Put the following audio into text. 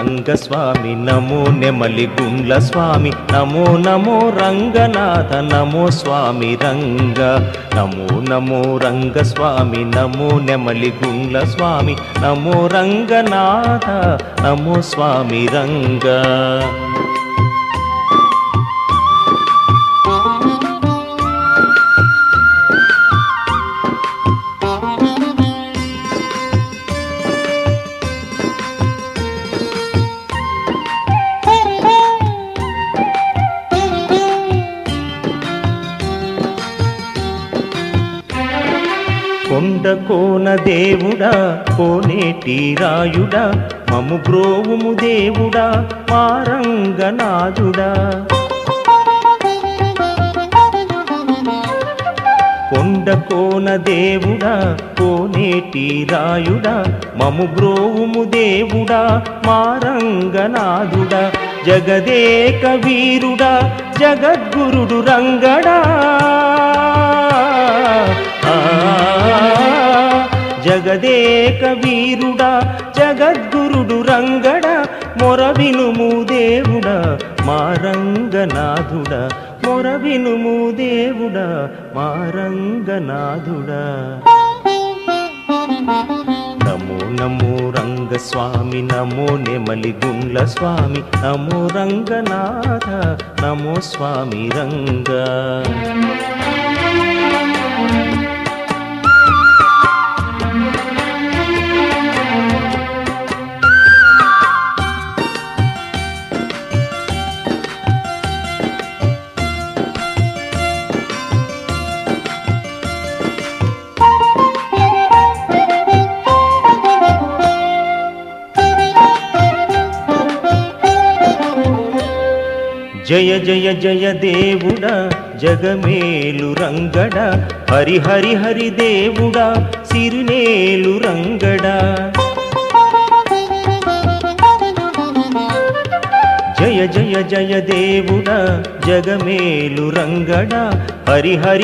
రంగస్వామి నమో నెమలి గుండ్ల స్వామి నమో నమో రంగనాథ నమో స్వామి రంగ నమో నమో రంగస్వామి నమో నెమలి గుండ్ల స్వామి నమో రంగనాథ నమో స్వామి రంగ. కొండ కోన దేవుడా కోనేటి రాయుడా మము బ్రోవుము దేవుడా మా రంగనాథుడా. కొండ కోన దేవుడా కోనేటి రాయుడా మము బ్రోవుము దేవుడా మా రంగనాథుడా. జగదేక వీరుడా జగద్గురుడు రంగడా జగదేక వీరుడా జగద్గురుడు రంగడా మొరవినుము దేవుడా మా రంగనాథుడా మొరవినుము దేవుడా మా రంగనాథుడా. నమో నమో రంగస్వామి నమో నెమలి గుండ్ల స్వామి నమో రంగనాథ నమో స్వామి రంగ. జయ జయ జయ దేవుడా జగమేలు రంగడా హరి హరి హరి దేవుడా సిరినేలు రంగడా. జయ జయ జయ దేవుడా జగమేలు రంగడా హరి హరి